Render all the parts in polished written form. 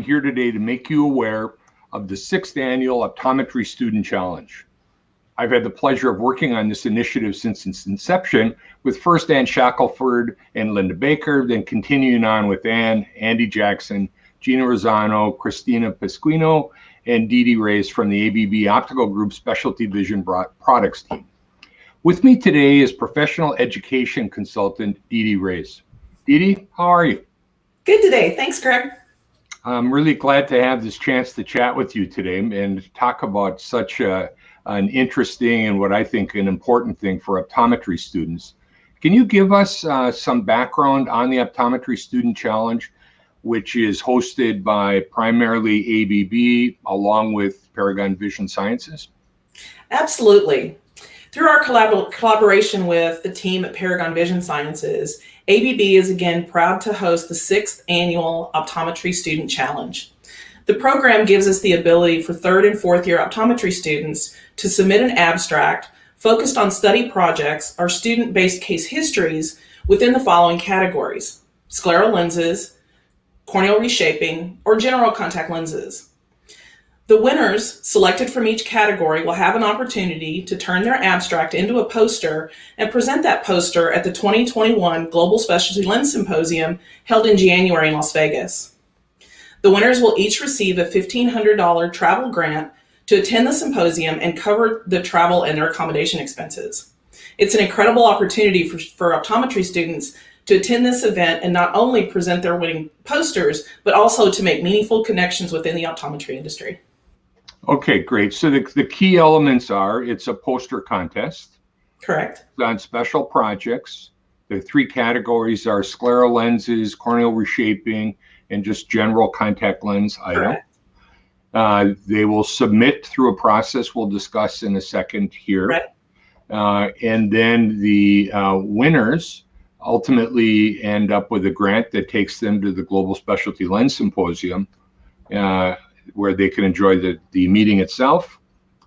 here today to make you aware of the 6th Annual Optometry Student Challenge. I've had the pleasure of working on this initiative since its inception with first Ann Shackelford and Linda Baker, then continuing on with Ann, Andy Jackson, Gina Rosano, Christina Pasquino, and Dede Reyes from the ABB Optical Group Specialty Vision Products team. With me today is professional education consultant Dede Reyes. Dede, how are you? Good today. Thanks, Greg. I'm really glad to have this chance to chat with you today and talk about such an interesting and what I think an important thing for optometry students. Can you give us some background on the Optometry Student Challenge, which is hosted by primarily ABB along with Paragon Vision Sciences? Absolutely. Through our collaboration with the team at Paragon Vision Sciences, ABB is again proud to host the 6th Annual Optometry Student Challenge. The program gives us the ability for 3rd and 4th year optometry students to submit an abstract focused on study projects or student-based case histories within the following categories: scleral lenses, corneal reshaping, or general contact lenses. The winners selected from each category will have an opportunity to turn their abstract into a poster and present that poster at the 2021 Global Specialty Lens Symposium held in January in Las Vegas. The winners will each receive a $1,500 travel grant to attend the symposium and cover the travel and their accommodation expenses. It's an incredible opportunity for optometry students to attend this event and not only present their winning posters, but also to make meaningful connections within the optometry industry. Okay, great. So the key elements are, it's a poster contest. Correct. It's on special projects. The 3 categories are scleral lenses, corneal reshaping, and just general contact lens item. They will submit through a process we'll discuss in a second here. Right. And then the winners ultimately end up with a grant that takes them to the Global Specialty Lens Symposium, where they can enjoy the meeting itself,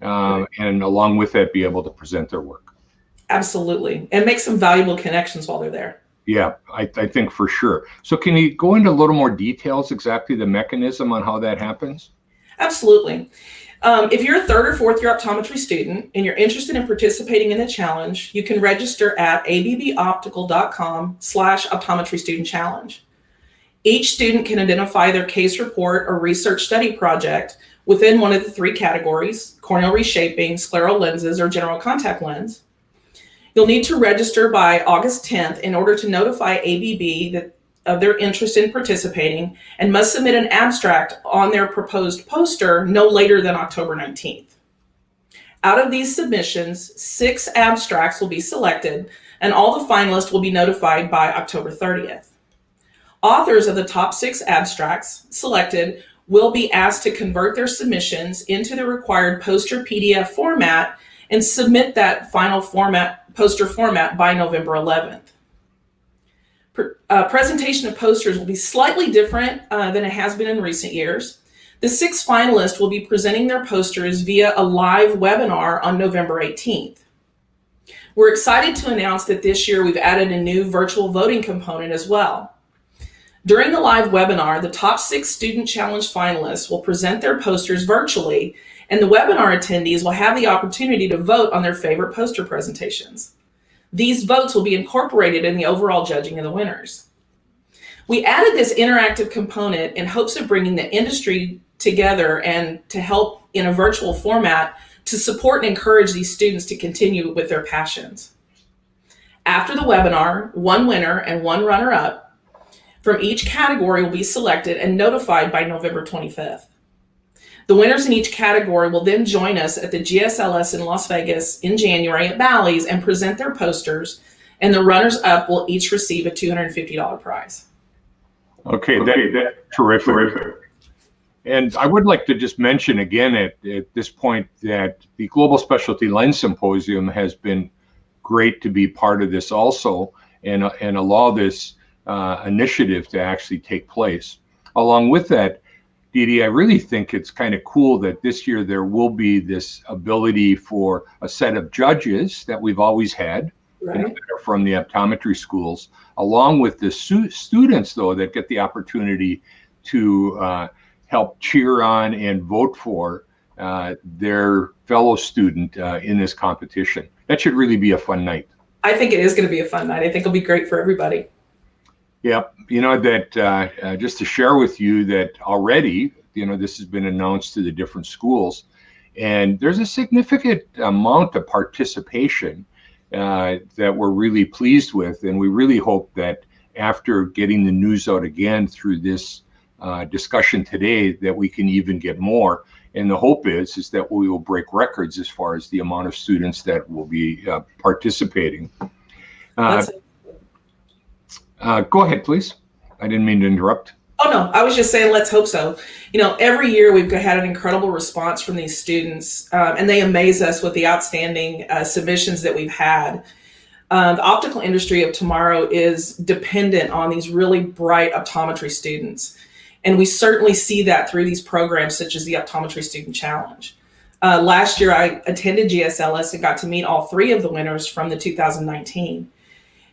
and along with that, be able to present their work. Absolutely. And make some valuable connections while they're there. Yeah, I think for sure. So can you go into a little more details, exactly the mechanism on how that happens? Absolutely. If you're a 3rd or 4th year optometry student and you're interested in participating in the challenge, you can register at abboptical.com/optometry student challenge. Each student can identify their case report or research study project within one of the 3 categories: corneal reshaping, scleral lenses, or general contact lens. You'll need to register by August 10th in order to notify ABB of their interest in participating, and must submit an abstract on their proposed poster no later than October 19th. Out of these submissions, 6 abstracts will be selected, and all the finalists will be notified by October 30th. Authors of the top 6 abstracts selected will be asked to convert their submissions into the required poster PDF format and submit that final poster format by November 11th. Presentation of posters will be slightly different than it has been in recent years. The 6 finalists will be presenting their posters via a live webinar on November 18th. We're excited to announce that this year we've added a new virtual voting component as well. During the live webinar, the top 6 Student Challenge finalists will present their posters virtually, and the webinar attendees will have the opportunity to vote on their favorite poster presentations. These votes will be incorporated in the overall judging of the winners. We added this interactive component in hopes of bringing the industry together and to help in a virtual format to support and encourage these students to continue with their passions. After the webinar, 1 winner and 1 runner-up from each category will be selected and notified by November 25th. The winners in each category will then join us at the GSLS in Las Vegas in January at Bally's and present their posters, and the runners-up will each receive a $250 prize. Okay, that's terrific. And I would like to just mention again at this point that the Global Specialty Lens Symposium has been great to be part of this also, and allow this initiative to actually take place. Along with that, Dede, I really think it's kind of cool that this year there will be this ability for a set of judges that we've always had, right, that are from the optometry schools, along with the students, though, that get the opportunity to help cheer on and vote for their fellow student in this competition. That should really be a fun night. I think it is going to be a fun night. I think it'll be great for everybody. Yep. That just to share with you that already, this has been announced to the different schools, and there's a significant amount of participation that we're really pleased with. And we really hope that after getting the news out again through this discussion today, that we can even get more. And the hope is that we will break records as far as the amount of students that will be participating. Go ahead, please. I didn't mean to interrupt. Oh, no, I was just saying, let's hope so. Every year we've had an incredible response from these students, and they amaze us with the outstanding submissions that we've had. The optical industry of tomorrow is dependent on these really bright optometry students. And we certainly see that through these programs such as the Optometry Student Challenge. Last year, I attended GSLS and got to meet all three of the winners from the 2019.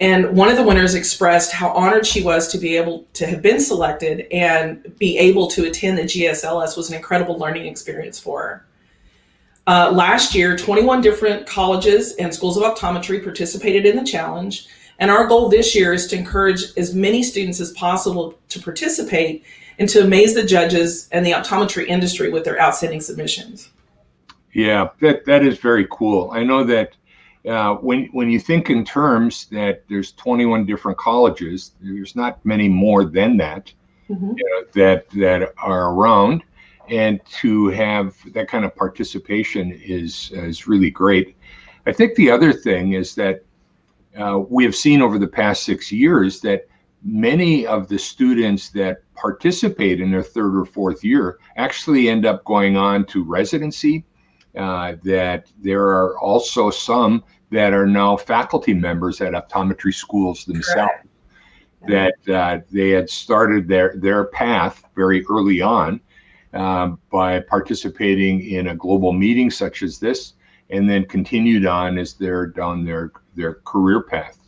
And one of the winners expressed how honored she was to be able to have been selected and be able to attend the GSLS was an incredible learning experience for her. Last year, 21 different colleges and schools of optometry participated in the challenge. And our goal this year is to encourage as many students as possible to participate and to amaze the judges and the optometry industry with their outstanding submissions. Yeah, that is very cool. I know that when you think in terms that there's 21 different colleges, there's not many more than that, that are around, and to have that kind of participation is really great. I think the other thing is that we have seen over the past 6 years that many of the students that participate in their third or fourth year actually end up going on to residency, that there are also some that are now faculty members at optometry schools themselves. Correct. That they had started their path very early on by participating in a global meeting such as this, and then continued on as they're down their career path.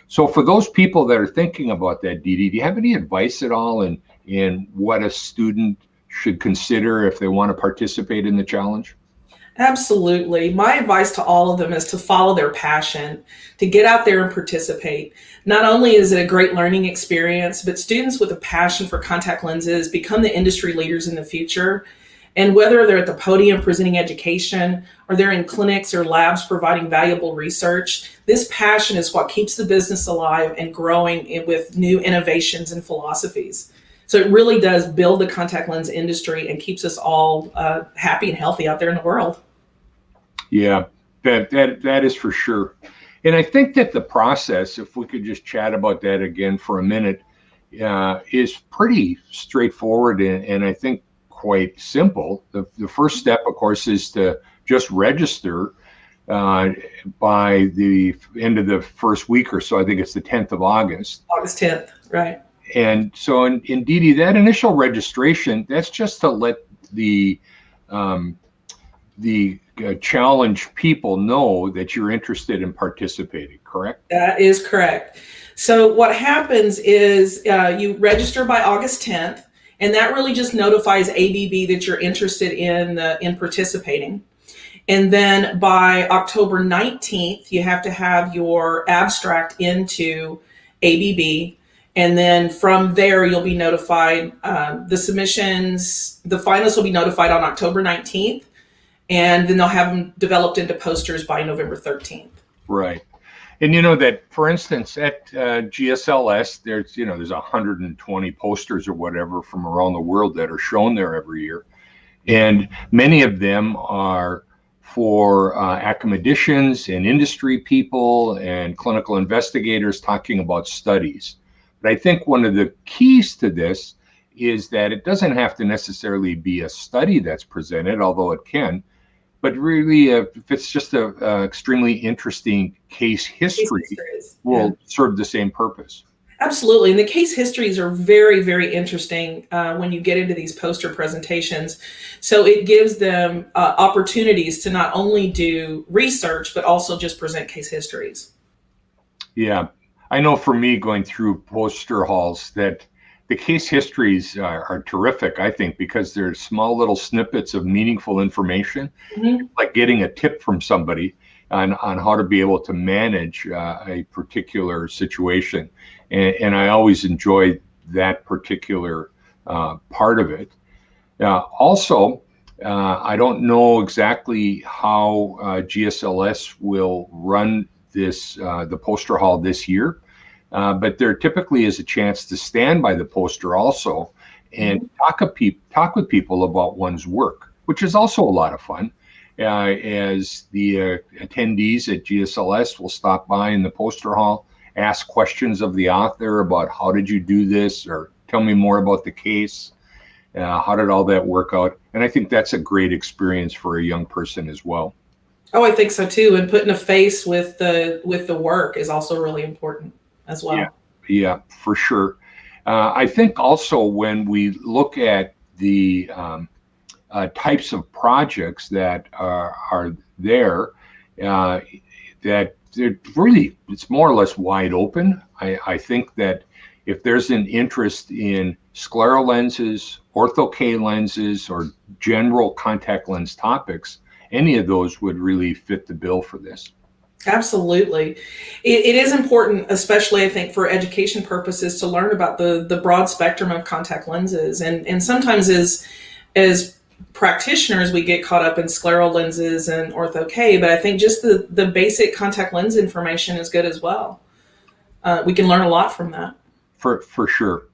So for those people that are thinking about that, Dede, do you have any advice at all in what a student should consider if they want to participate in the challenge? Absolutely. My advice to all of them is to follow their passion, to get out there and participate. Not only is it a great learning experience, but students with a passion for contact lenses become the industry leaders in the future. And whether they're at the podium presenting education or they're in clinics or labs providing valuable research, this passion is what keeps the business alive and growing with new innovations and philosophies. So it really does build the contact lens industry and keeps us all happy and healthy out there in the world. Yeah, that is for sure. And I think that the process, if we could just chat about that again for a minute, is pretty straightforward and I think quite simple. The first step, of course, is to just register by the end of the first week or so. I think it's the 10th of August. August 10th, right. And so in Dede, that initial registration, that's just to let the challenge people know that you're interested in participating, correct? That is correct. So what happens is you register by August 10th, and that really just notifies ABB that you're interested in participating. And then by October 19th, you have to have your abstract into ABB. And then from there, you'll be notified. The submissions, the finalists will be notified on October 19th. And then they'll have them developed into posters by November 13th. Right. And you know that, for instance, at GSLS, there's 120 posters or whatever from around the world that are shown there every year. And many of them are for academicians and industry people and clinical investigators talking about studies. But I think one of the keys to this is that it doesn't have to necessarily be a study that's presented, although it can. But really, if it's just an extremely interesting case history, will serve the same purpose. Absolutely. And the case histories are very, very interesting when you get into these poster presentations. So it gives them opportunities to not only do research, but also just present case histories. Yeah. I know for me, going through poster halls, that the case histories are terrific, I think, because they're small little snippets of meaningful information, like getting a tip from somebody on how to be able to manage a particular situation. And I always enjoy that particular part of it. Also, I don't know exactly how GSLS will run this the poster hall this year, but there typically is a chance to stand by the poster also and talk with people about one's work, which is also a lot of fun. As the attendees at GSLS will stop by in the poster hall, ask questions of the author about how did you do this, or tell me more about the case. How did all that work out? And I think that's a great experience for a young person as well. Oh, I think so too. And putting a face with the work is also really important as well. Yeah, for sure. I think also when we look at the types of projects that are there, that it's more or less wide open. I think that if there's an interest in scleral lenses, ortho K lenses, or general contact lens topics, any of those would really fit the bill for this. Absolutely. It is important, especially I think for education purposes, to learn about the broad spectrum of contact lenses. And sometimes as practitioners, we get caught up in scleral lenses and ortho K, but I think just the basic contact lens information is good as well. We can learn a lot from that. For sure.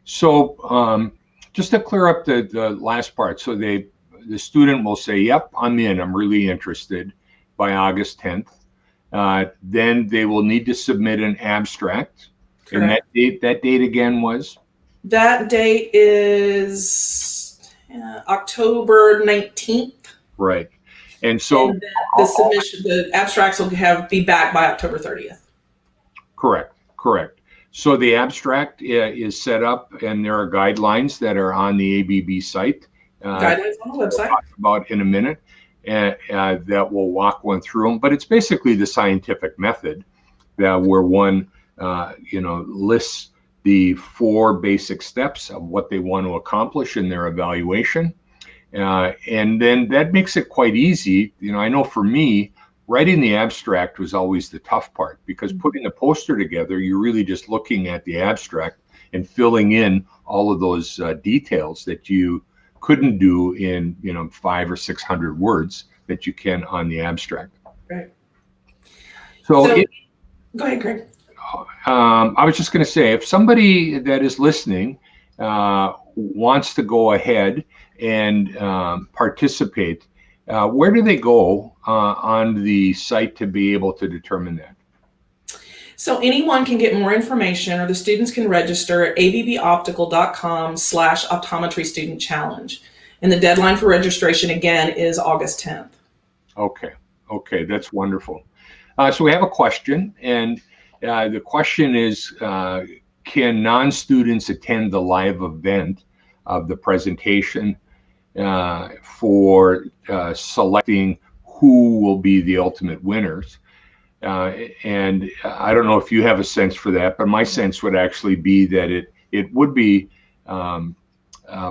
So just to clear up the last part, so the student will say, yep, I'm in, I'm really interested by August 10th. Then they will need to submit an abstract. Correct. And that date again was? That date is October 19th. Right. And so and the abstracts will be back by October 30th. Correct. So the abstract is set up, and there are guidelines that are on the ABB site. Guidelines on the website. We'll talk about in a minute, that will walk one through them. But it's basically the scientific method where one, lists the 4 basic steps of what they want to accomplish in their evaluation, and then that makes it quite easy. I know for me, writing the abstract was always the tough part, because putting a poster together, you're really just looking at the abstract and filling in all of those details that you couldn't do in 500 or 600 words that you can on the abstract. Right. So go ahead, Craig. I was just going to say, if somebody that is listening wants to go ahead and participate, where do they go on the site to be able to determine that? So anyone can get more information, or the students can register at abboptical.com/optometry student challenge. And the deadline for registration again is August 10th. Okay, that's wonderful. So we have a question, and the question is, can non-students attend the live event of the presentation for selecting who will be the ultimate winners? And I don't know if you have a sense for that, but my sense would actually be that it would be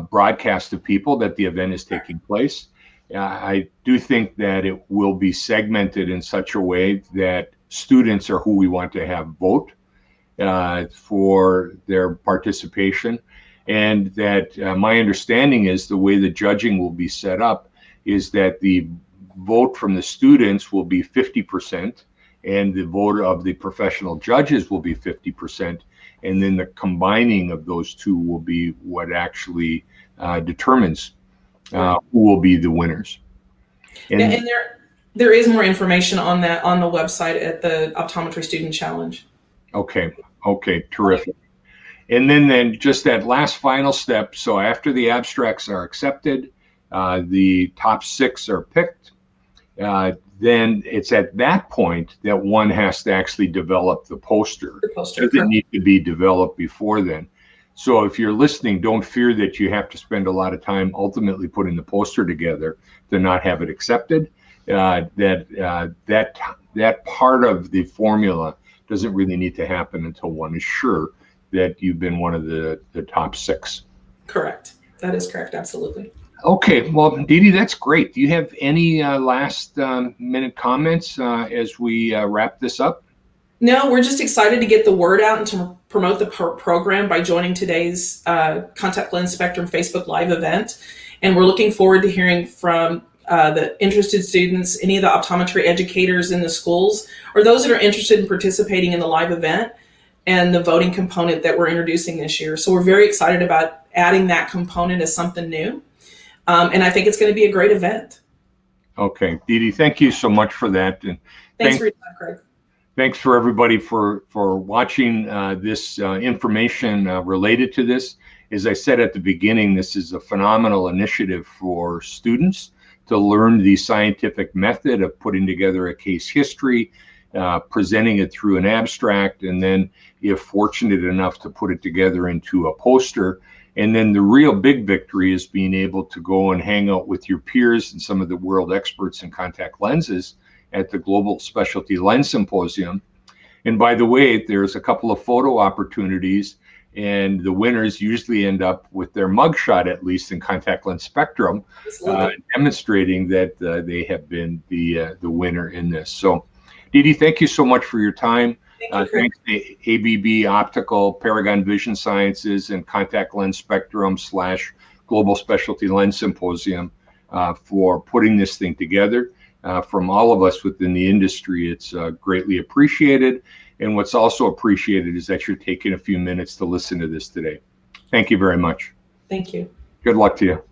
broadcast to people that the event is taking place. I do think that it will be segmented in such a way that students are who we want to have vote for their participation. And that my understanding is the way the judging will be set up is that the vote from the students will be 50%, and the vote of the professional judges will be 50%. And then the combining of those two will be what actually determines who will be the winners. And there is more information on that on the website at the Optometry Student Challenge. Okay, terrific. And then just that last final step. So after the abstracts are accepted, the top 6 are picked. Then it's at that point that one has to actually develop the poster. It doesn't need to be developed before then. So if you're listening, don't fear that you have to spend a lot of time ultimately putting the poster together to not have it accepted. That part of the formula doesn't really need to happen until one is sure that you've been one of the top 6. Correct. That is correct. Absolutely. Okay. Well, Dede, that's great. Do you have any last minute comments as we wrap this up? No, we're just excited to get the word out and to promote the program by joining today's Contact Lens Spectrum Facebook Live event. And we're looking forward to hearing from the interested students, any of the optometry educators in the schools, or those that are interested in participating in the live event and the voting component that we're introducing this year. So we're very excited about adding that component as something new. And I think it's going to be a great event. Okay. Dede, thank you so much for that. And Thanks for your time, Craig. Thanks for everybody for watching this information related to this. As I said at the beginning, this is a phenomenal initiative for students to learn the scientific method of putting together a case history, presenting it through an abstract, and then, if fortunate enough, to put it together into a poster. And then the real big victory is being able to go and hang out with your peers and some of the world experts in contact lenses at the Global Specialty Lens Symposium. And by the way, there's a couple of photo opportunities, and the winners usually end up with their mugshot, at least in Contact Lens Spectrum, demonstrating that they have been the winner in this. So, Dede, thank you so much for your time. Thanks to ABB Optical, Paragon Vision Sciences, and Contact Lens Spectrum / Global Specialty Lens Symposium for putting this thing together. From all of us within the industry, it's greatly appreciated. And what's also appreciated is that you're taking a few minutes to listen to this today. Thank you very much. Thank you. Good luck to you.